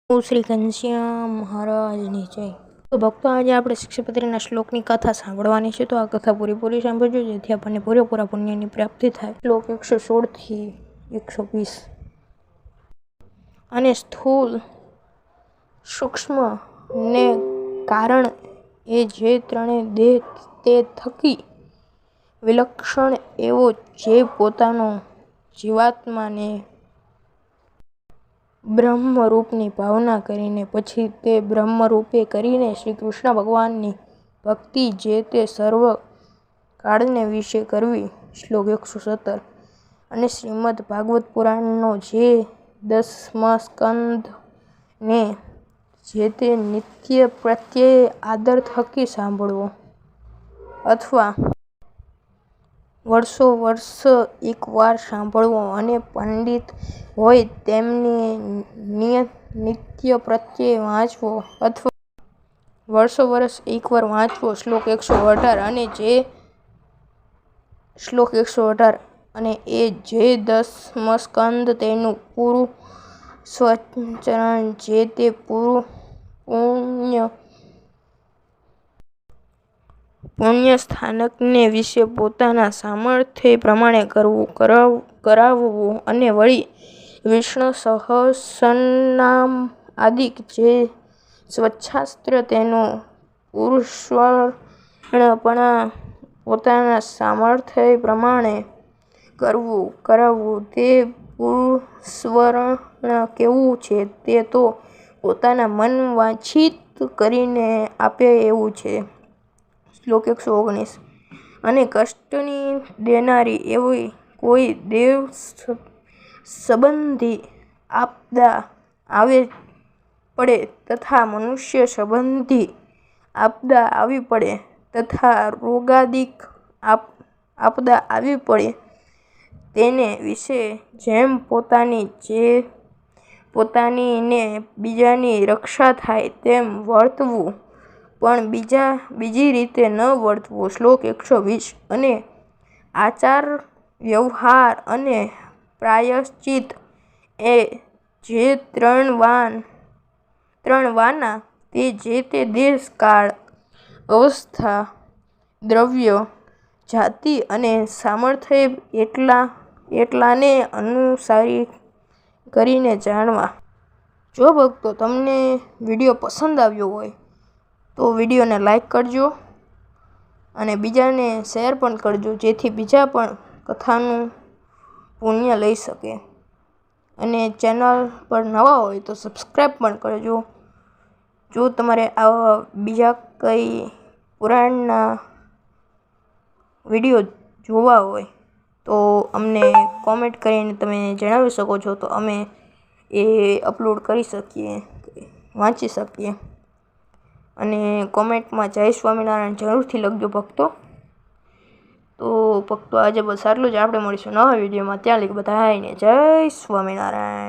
શ્રી ઘનશ્યામ મહારાજની જય। તો ભક્તો, આજે આપણે શિક્ષાપત્રીના શ્લોકની કથા સાંભળવાની છે। તો આ કથા પૂરેપૂરી સાંભળજો, જેથી આપણને પૂરેપૂરા પુણ્યની પ્રાપ્તિ થાય। શ્લોક 116 થી 120। અને સ્થૂલ, સૂક્ષ્મ ને કારણ એ જે ત્રણે દેહ તે થકી વિલક્ષણ એવો જે પોતાનો જીવાત્માને બ્રહ્મરૂપની ભાવના કરીને પછી તે બ્રહ્મરૂપે કરીને શ્રી કૃષ્ણ ભગવાનની ભક્તિ જે તે સર્વ કાળને વિશે કરવી। શ્લોક 117। અને શ્રીમદ ભાગવત પુરાણનો જે 10મા સ્કંદ ને જે તે નિત્ય પ્રત્યે આદર થકી સાંભળવો, અથવા વર્ષો વર્ષ એકવાર સાંભળવો, અને પંડિત હોય તેમને નિત્ય પ્રત્યે વાંચવો, અથવા વર્ષો વર્ષ એકવાર વાંચવો। શ્લોક 118। અને એ જે 10મ સ્કંદ તેનું પૂરું સ્વચરણ જે તે પુણ્ય સ્થાનકને વિશે પોતાના સામર્થ્ય પ્રમાણે કરાવવું, અને વળી વિષ્ણુ સહસ્રનામ આદિક જે સ્વશાસ્ત્ર તેનું પુરુષર્પણ પોતાના સામર્થ્ય પ્રમાણે કરાવવું। તે પુરુષર્પણ કેવું છે તે તો પોતાના મન વાંછિત કરીને આપે એવું છે। શ્લોક 119। અને કષ્ટની દેનારી એવી કોઈ દેવ સંબંધી આપદા આવી પડે, તથા મનુષ્ય સંબંધી આપદા આવી પડે, તથા રોગાદિક આપદા આવી પડે, તેને વિશે જેમ પોતાની ને બીજાની રક્ષા થાય તેમ વર્તવું, પણ બીજી રીતે ન વર્તવું। શ્લોક 120। અને આચાર વ્યવહાર અને પ્રાયશ્ચિત એ જે ત્રણ વાના તે જે તે દેશ કાળ અવસ્થા દ્રવ્ય જાતિ અને સામર્થ્ય એટલાને અનુસારી કરીને જાણવા। જો ભક્તો તમને વિડીયો પસંદ આવ્યો હોય તો વિડીયોને લાઈક કરજો અને બીજાને શેર પણ કરજો, જેથી બીજા પણ કથાનું પુણ્ય લઈ શકે। અને ચેનલ પર નવા હોય તો સબસ્ક્રાઈબ પણ કરજો। જો તમારે આવા બીજા કંઈ પુરાણના વિડીયો જોવા હોય તો અમને કોમેન્ટ કરીને તમે જણાવી શકો છો, તો અમે એ અપલોડ કરી શકીએ, વાંચી શકીએ। અને કોમેન્ટમાં જય સ્વામિનારાયણ જરૂરથી લખજો ભક્તો। તો ભક્તો, આજે બસ આટલું જ। આપણે મળીશું નવા વિડીયોમાં, ત્યાં લગી બધાને જય સ્વામિનારાયણ।